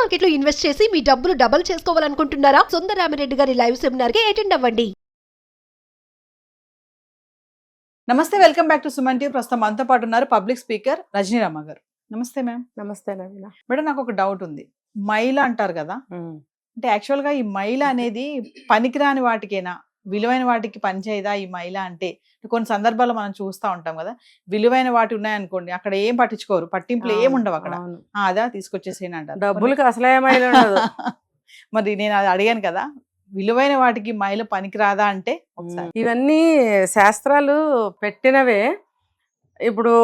Market లో invest చేసి మీ డబ్బులు డబుల్ చేసుకోవాలనుకుంటున్నారా? సుందరరామిరెడ్డి గారి లైవ్ సెమినార్ కి అటెండ్ అవ్వండి. నమస్తే, welcome back to Suman TV. ప్రస్తుతం మనతో పాటు ఉన్నారు పబ్లిక్ స్పీకర్ రజనీ రామ గారు. నమస్తే మ్యామ్. నమస్తే నవీన. మేడం, నాకు ఒక డౌట్ ఉంది. మైల అంటారు కదా, అంటే యాక్చువల్ గా ఈ మైల అనేది పనికిరాని వాటికేనా, విలువైన వాటికి పనిచేయదా ఈ మైల? అంటే కొన్ని సందర్భాల్లో మనం చూస్తూ ఉంటాం కదా, విలువైన వాటి ఉన్నాయనుకోండి, అక్కడ ఏం పట్టించుకోరు, పట్టింపులు ఏం ఉండవు అక్కడ. అదా తీసుకొచ్చేసేయని అంటారు. డబ్బులకి అసలే మైల ఉండదు. మరి నేను అది అడిగాను కదా, విలువైన వాటికి మైల పనికిరాదా అంటే ఒకసారి. ఇవన్నీ శాస్త్రాలు పెట్టినవే. ఇప్పుడు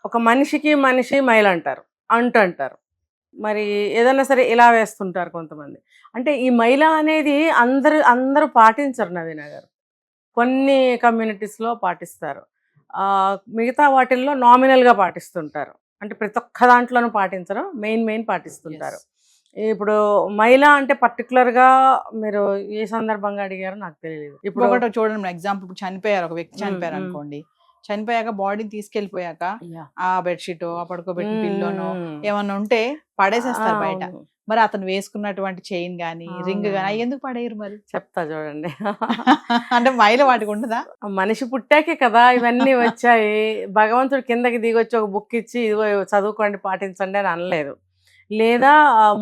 ఒక మనిషికి మనిషి మైల అంటారు, అంటారు. మరి ఏదైనా సరే ఇలా వేస్తుంటారు కొంతమంది. అంటే ఈ మైల అనేది అందరూ పాటించరు నవీన గారు. కొన్ని కమ్యూనిటీస్లో పాటిస్తారు, మిగతా వాటిల్లో నామినల్గా పాటిస్తుంటారు. అంటే ప్రతి ఒక్క దాంట్లోనూ పాటించరు, మెయిన్ పాటిస్తుంటారు. ఇప్పుడు మైల అంటే పర్టికులర్గా మీరు ఏ సందర్భంగా అడిగారో నాకు తెలియదు. ఇప్పుడు ఒకటి చూడండి, ఎగ్జాంపుల్, ఇప్పుడు చనిపోయారు, ఒక వ్యక్తి చనిపోయారు అనుకోండి. చనిపోయాక బాడీని తీసుకెళ్లిపోయాక ఆ బెడ్షీట్, ఆ పడుకోబెట్టిన పిల్లోనో ఏమన్నా ఉంటే పడేసేస్తారు బయట. మరి అతను వేసుకున్నటువంటి చైన్ గానీ రింగ్ గానీ అవి ఎందుకు పడేయరు? మరి చెప్తా చూడండి. అంటే మైల వాటికి ఉండదా? మనిషి పుట్టాకే కదా ఇవన్నీ వచ్చాయి. భగవంతుడు కిందకి దిగొచ్చి ఒక బుక్ ఇచ్చి ఇదిగో చదువుకోండి, పాటించండి అని అనలేదు. లేదా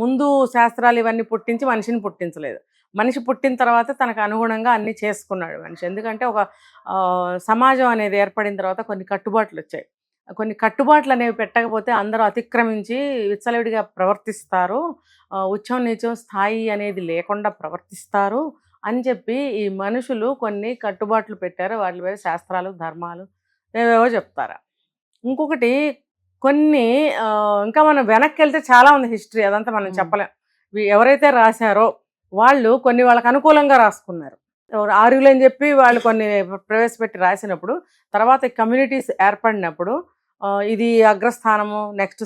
ముందు శాస్త్రాలు ఇవన్నీ పుట్టించి మనిషిని పుట్టించలేదు. మనిషి పుట్టిన తర్వాత తనకు అనుగుణంగా అన్నీ చేసుకున్నాడు మనిషి. ఎందుకంటే ఒక సమాజం అనేది ఏర్పడిన తర్వాత కొన్ని కట్టుబాట్లు వచ్చాయి. కొన్ని కట్టుబాట్లు అనేవి పెట్టకపోతే అందరూ అతిక్రమించి విచ్చలవిడిగా ప్రవర్తిస్తారు, ఉచ్చం నీచం స్థాయి అనేది లేకుండా ప్రవర్తిస్తారు అని చెప్పి ఈ మనుషులు కొన్ని కట్టుబాట్లు పెట్టారు. వాటి మీద శాస్త్రాలు, ధర్మాలు ఏవేవో చెప్తారు. ఇంకొకటి కొన్ని ఇంకా మనం వెనక్కి వెళ్తే చాలా ఉంది హిస్టరీ, అదంతా మనం చెప్పలేం. ఎవరైతే రాశారో వాళ్ళు కొన్ని వాళ్ళకి అనుకూలంగా రాసుకున్నారు. ఆర్యులు అని చెప్పి వాళ్ళు కొన్ని ప్రవేశపెట్టి రాసినప్పుడు తర్వాత కమ్యూనిటీస్ ఏర్పడినప్పుడు ఇది అగ్రస్థానము, నెక్స్ట్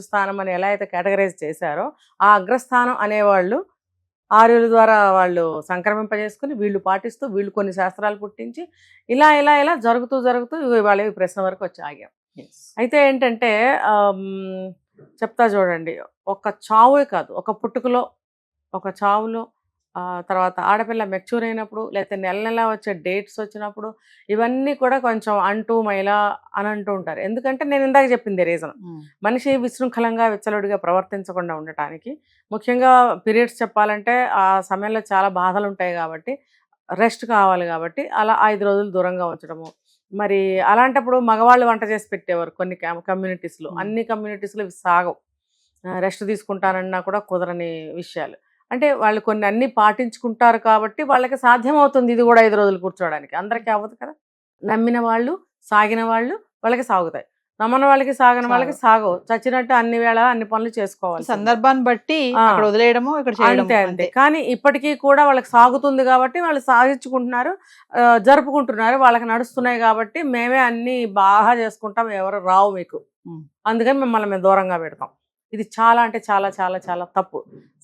స్థానం అని ఎలా అయితే కేటగరైజ్ చేశారో ఆ అగ్రస్థానం అనేవాళ్ళు ఆర్యుల ద్వారా వాళ్ళు సంక్రమింపజేసుకుని వీళ్ళు పాటిస్తూ వీళ్ళు కొన్ని శాస్త్రాలు పుట్టించి ఇలా జరుగుతూ ఇవాళ ఈ ప్రశ్న వరకు వచ్చి ఆగాం. అయితే ఏంటంటే చెప్తా చూడండి, ఒక చావే కాదు, ఒక పుట్టుకలో, ఒక చావులో, తర్వాత ఆడపిల్ల మెచ్యూర్ అయినప్పుడు, లేకపోతే నెల వచ్చే డేట్స్ వచ్చినప్పుడు ఇవన్నీ కూడా కొంచెం అంటూ మైల అని అంటూ ఉంటారు. ఎందుకంటే నేను ఇందాక చెప్పింది రీజన్, మనిషి విశృంఖలంగా విచ్చలవిడిగా ప్రవర్తించకుండా ఉండటానికి. ముఖ్యంగా పీరియడ్స్ చెప్పాలంటే ఆ సమయంలో చాలా బాధలు ఉంటాయి కాబట్టి, రెస్ట్ కావాలి కాబట్టి అలా 5 రోజులు దూరంగా ఉంచడము. మరి అలాంటప్పుడు మగవాళ్ళు వంట చేసి పెట్టేవారు కొన్ని కమ్యూనిటీస్లో. అన్ని కమ్యూనిటీస్లో ఇవి సాగవు, రెస్ట్ తీసుకుంటానన్నా కూడా కుదరని విషయాలు. అంటే వాళ్ళు కొన్ని అన్నీ పాటించుకుంటారు కాబట్టి వాళ్ళకి సాధ్యమవుతుంది ఇది కూడా 5 రోజులు కూర్చోవడానికి. అందరికీ అవ్వదు కదా. నమ్మిన వాళ్ళు, సాగిన వాళ్ళు వాళ్ళకి సాగుతాయి, నమ్మని వాళ్ళకి, సాగిన వాళ్ళకి సాగవు. చచ్చినట్టు అన్ని వేళ అన్ని పనులు చేసుకోవాలి, సందర్భాన్ని బట్టి అక్కడ వదిలేయడము, ఇక్కడ చేయడం అంతే. కానీ ఇప్పటికీ కూడా వాళ్ళకి సాగుతుంది కాబట్టి వాళ్ళు సాగించుకుంటున్నారు, జరుపుకుంటున్నారు, వాళ్ళకి నడుస్తున్నాయి కాబట్టి మేమే అన్ని బాగా చేసుకుంటాం, ఎవరు రావు మీకు, అందుకని మిమ్మల్ని మేము దూరంగా పెడతాం. ఇది చాలా అంటే చాలా చాలా చాలా తప్పు.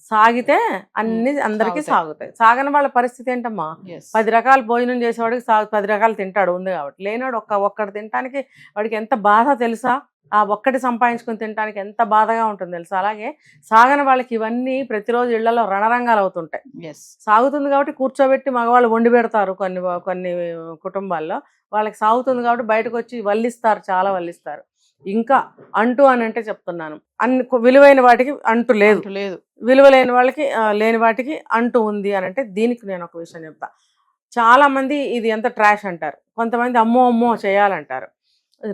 సాగితే అన్ని అందరికీ సాగుతాయి. సాగని వాళ్ళ పరిస్థితి ఏంటమ్మా? 10 రకాల భోజనం చేసేవాడికి 10 రకాలు తింటాడు ఉంది కాబట్టి, లేనివాడు ఒక్కటి తినడానికి వాడికి ఎంత బాధ తెలుసా? ఆ ఒక్కటి సంపాదించుకొని తినడానికి ఎంత బాధగా ఉంటుంది తెలుసా? అలాగే సాగని వాళ్ళకి ఇవన్నీ ప్రతిరోజు ఇళ్లలో రణరంగాలు అవుతుంటాయి. సాగుతుంది కాబట్టి కూర్చోబెట్టి మగవాళ్ళు వండి పెడతారు కొన్ని కుటుంబాల్లో. వాళ్ళకి సాగుతుంది కాబట్టి బయటకు వచ్చి వల్లిస్తారు, చాలా వల్లిస్తారు. ఇంకా అంటూ అని అంటే చెప్తున్నాను, అన్ని విలువైన వాటికి అంటూ లేదు, విలువ లేని వాళ్ళకి లేని వాటికి అంటూ ఉంది అని అంటే దీనికి నేను ఒక విషయం చెప్తా. చాలా మంది ఇది ఎంత ట్రాష్ అంటారు, కొంతమంది అమ్మో చేయాలంటారు.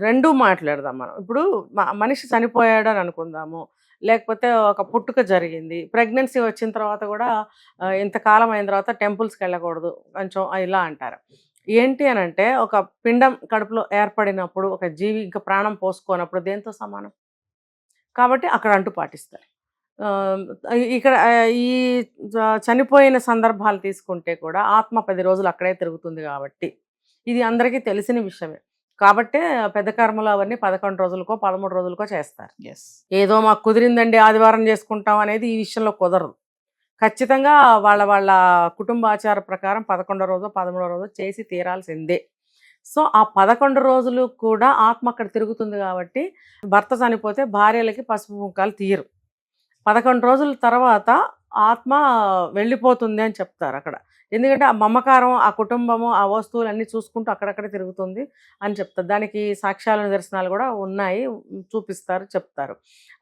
రెండూ మాట్లాడదాం మనం. ఇప్పుడు మనిషి చనిపోయాడు అని అనుకుందాము, లేకపోతే ఒక పుట్టుక జరిగింది, ప్రెగ్నెన్సీ వచ్చిన తర్వాత కూడా ఇంతకాలం అయిన తర్వాత టెంపుల్స్కి వెళ్ళకూడదు కొంచెం ఇలా అంటారు. ఏంటి అని అంటే ఒక పిండం కడుపులో ఏర్పడినప్పుడు ఒక జీవి ఇంకా ప్రాణం పోసుకోనప్పుడు దేంతో సమానం కాబట్టి అక్కడ అంటూ పాటిస్తారు. ఇక్కడ ఈ చనిపోయిన సందర్భాలు తీసుకుంటే కూడా ఆత్మ 10 రోజులు అక్కడే తిరుగుతుంది కాబట్టి ఇది అందరికీ తెలిసిన విషయమే. కాబట్టే పెద్ద కర్మలు అవన్నీ 11 రోజులకో 13 రోజులకో చేస్తారు. ఏదో మాకు కుదిరిందండి ఆదివారం చేసుకుంటాం అనేది ఈ విషయంలో కుదరదు. ఖచ్చితంగా వాళ్ళ కుటుంబాచార ప్రకారం 11వ రోజు 13వ రోజు చేసి తీరాల్సిందే. సో ఆ 11 రోజులు కూడా ఆత్మ అక్కడ తిరుగుతుంది కాబట్టి భర్త చనిపోతే భార్యలకి పసుపు ముఖాలు తీయరు. 11 రోజుల తర్వాత ఆత్మ వెళ్ళిపోతుంది అని చెప్తారు అక్కడ. ఎందుకంటే ఆ మమకారం, ఆ కుటుంబము, ఆ వస్తువులు అన్నీ చూసుకుంటూ అక్కడక్కడే తిరుగుతుంది అని చెప్తారు. దానికి సాక్ష్యాలు నిదర్శనాలు కూడా ఉన్నాయి, చూపిస్తారు, చెప్తారు.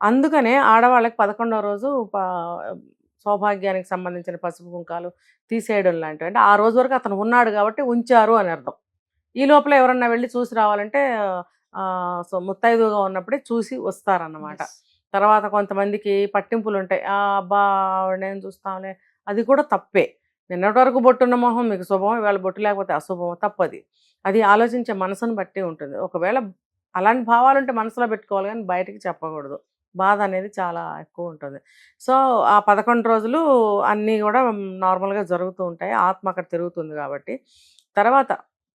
అందుకనే ఆడవాళ్ళకి 11వ రోజు సౌభాగ్యానికి సంబంధించిన పసుపు కుంకాలు తీసేయడం లాంటివి. అంటే ఆ రోజు వరకు అతను ఉన్నాడు కాబట్టి ఉంచారు అని అర్థం. ఈ లోపల ఎవరన్నా వెళ్ళి చూసి రావాలంటే సో ముత్తైదుగా ఉన్నప్పుడే చూసి వస్తారన్నమాట. తర్వాత కొంతమందికి పట్టింపులు ఉంటాయి. అబ్బా నేను చూస్తాంలే, అది కూడా తప్పే. నిన్నటి వరకు బొట్టున్న మొహం మీకు శుభం, ఇవాళ బొట్టు లేకపోతే అశుభం, తప్పది. అది ఆలోచించే మనసును బట్టి ఉంటుంది. ఒకవేళ అలాంటి భావాలు ఉంటే మనసులో పెట్టుకోవాలి కానీ బయటికి చెప్పకూడదు. బాధ అనేది చాలా ఎక్కువ ఉంటుంది. సో ఆ 11 రోజులు అన్నీ కూడా నార్మల్గా జరుగుతూ ఉంటాయి. ఆత్మ అక్కడ తిరుగుతుంది కాబట్టి. తర్వాత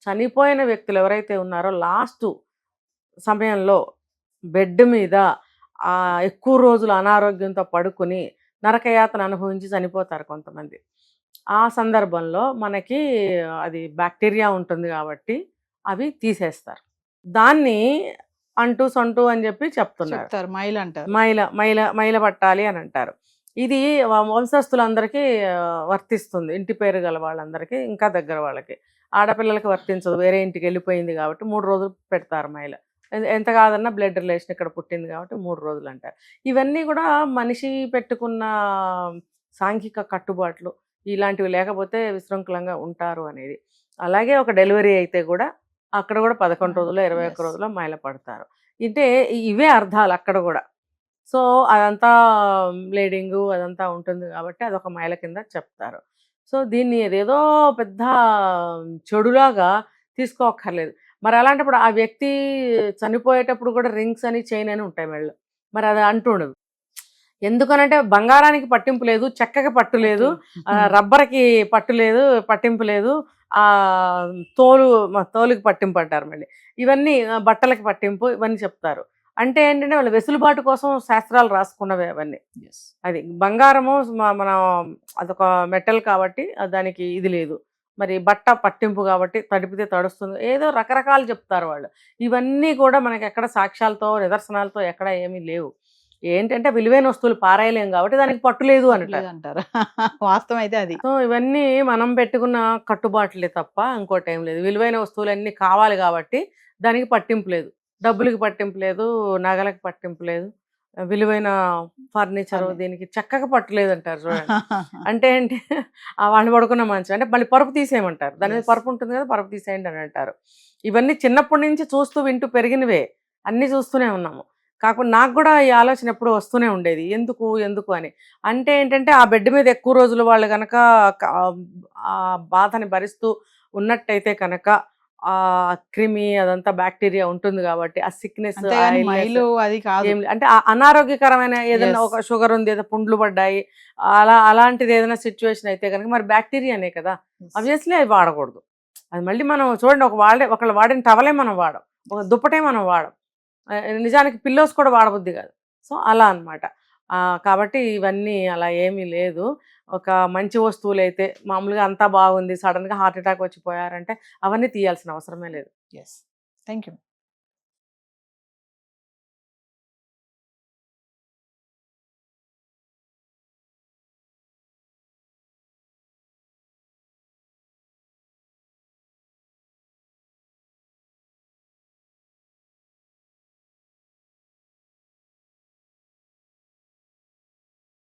చనిపోయిన వ్యక్తులు ఎవరైతే ఉన్నారో లాస్ట్ సమయంలో బెడ్ మీద ఎక్కువ రోజులు అనారోగ్యంతో పడుకుని నరకయాతన అనుభవించి చనిపోతారు కొంతమంది. ఆ సందర్భంలో మనకి అది బ్యాక్టీరియా ఉంటుంది కాబట్టి అవి తీసేస్తారు. దాన్ని అంటూ సొంటూ అని చెప్పి చెప్తున్నారు. మైల అంటారు. మైల పట్టాలి అని అంటారు. ఇది వంశస్థులందరికీ వర్తిస్తుంది. ఇంటి పేరు గల వాళ్ళందరికీ, ఇంకా దగ్గర వాళ్ళకి. ఆడపిల్లలకి వర్తించదు, వేరే ఇంటికి వెళ్ళిపోయింది కాబట్టి 3 రోజులు పెడతారు మైల. ఎంత కాదన్నా బ్లడ్ రిలేషన్ ఇక్కడ పుట్టింది కాబట్టి 3 రోజులు అంటారు. ఇవన్నీ కూడా మనిషి పెట్టుకున్న సాంఘిక కట్టుబాట్లు. ఇలాంటివి లేకపోతే విశృంఖలంగా ఉంటారు అనేది. అలాగే ఒక డెలివరీ అయితే కూడా అక్కడ కూడా 11 రోజుల్లో 21 రోజుల్లో మైల పడతారు. అంటే ఇవే అర్థాలు అక్కడ కూడా. సో అదంతా బ్లీడింగు అదంతా ఉంటుంది కాబట్టి అదొక మైల కింద చెప్తారు. సో దీన్ని ఏదేదో పెద్ద చెడులాగా తీసుకోక్కర్లేదు. మరి అలాంటప్పుడు ఆ వ్యక్తి చనిపోయేటప్పుడు కూడా రింగ్స్ అని, చైన్ అని ఉంటాయి మెడలో. మరి అది అంటుండదు. ఎందుకనంటే బంగారానికి పట్టింపు లేదు, చెక్కకి పట్టు లేదు, రబ్బర్కి పట్టు లేదు, పట్టింపు లేదు, తోలుకి పట్టింపు అంటారు మళ్ళీ. ఇవన్నీ బట్టలకి పట్టింపు, ఇవన్నీ చెప్తారు. అంటే ఏంటంటే వాళ్ళ వెసులుబాటు కోసం శాస్త్రాలు రాసుకున్నవే అవన్నీ. అది బంగారము మనం అదొక మెటల్ కాబట్టి దానికి ఇది లేదు. మరి బట్ట పట్టింపు కాబట్టి తడిపితే తడుస్తుంది, ఏదో రకరకాలు చెప్తారు వాళ్ళు. ఇవన్నీ కూడా మనకి ఎక్కడ సాక్ష్యాలతో నిదర్శనాలతో ఎక్కడ ఏమీ లేవు. ఏంటంటే విలువైన వస్తువులు పారాయలేం కాబట్టి దానికి పట్టు లేదు అంటారు. వాస్తవం అయితే అది. సో ఇవన్నీ మనం పెట్టుకున్న కట్టుబాట్లే తప్ప ఇంకోటి ఏం లేదు. విలువైన వస్తువులన్నీ కావాలి కాబట్టి దానికి పట్టింపు లేదు. డబ్బులకి పట్టింపు లేదు, నగలకి పట్టింపు లేదు, విలువైన ఫర్నిచర్ దీనికి చెక్కగా పట్టలేదు అంటారు చూడండి. అంటే ఏంటి, వాళ్ళు పడుకున్న మంచం అంటే మళ్ళీ పరుపు తీసేయమంటారు. దాని మీద పరుపు ఉంటుంది కదా, పరుపు తీసేయండి అని అంటారు. ఇవన్నీ చిన్నప్పటి నుంచి చూస్తూ వింటూ పెరిగినవే, అన్నీ చూస్తూనే ఉన్నాము. కాకపోతే నాకు కూడా ఈ ఆలోచన ఎప్పుడు వస్తూనే ఉండేది, ఎందుకు అని. అంటే ఏంటంటే ఆ బెడ్ మీద ఎక్కువ రోజులు వాళ్ళు కనుక ఆ బాధని భరిస్తూ ఉన్నట్టయితే కనుక ఆ క్రిమి అదంతా బ్యాక్టీరియా ఉంటుంది కాబట్టి ఆ సిక్నెస్ అది కాదు. అంటే అనారోగ్యకరమైన ఏదైనా ఒక షుగర్ ఉంది, ఏదో పుండ్లు పడ్డాయి, అలాంటిది ఏదైనా సిచ్యువేషన్ అయితే కనుక మరి బ్యాక్టీరియానే కదా, ఆబ్వియస్లీ అవి వాడకూడదు. అది మళ్ళీ మనం చూడండి, ఒకళ్ళు వాడిన టవలే మనం వాడం, ఒక దుప్పటే మనం వాడం, నిజానికి పిల్లోస్ కూడా వాడబుద్ది కాదు. సో అలా అనమాట. కాబట్టి ఇవన్నీ అలా ఏమీ లేదు. ఒక మంచి వస్తువులు అయితే మామూలుగా అంతా బాగుంది, సడన్గా హార్ట్ అటాక్ వచ్చిపోయారంటే అవన్నీ తీయాల్సిన అవసరమే లేదు. Thank you.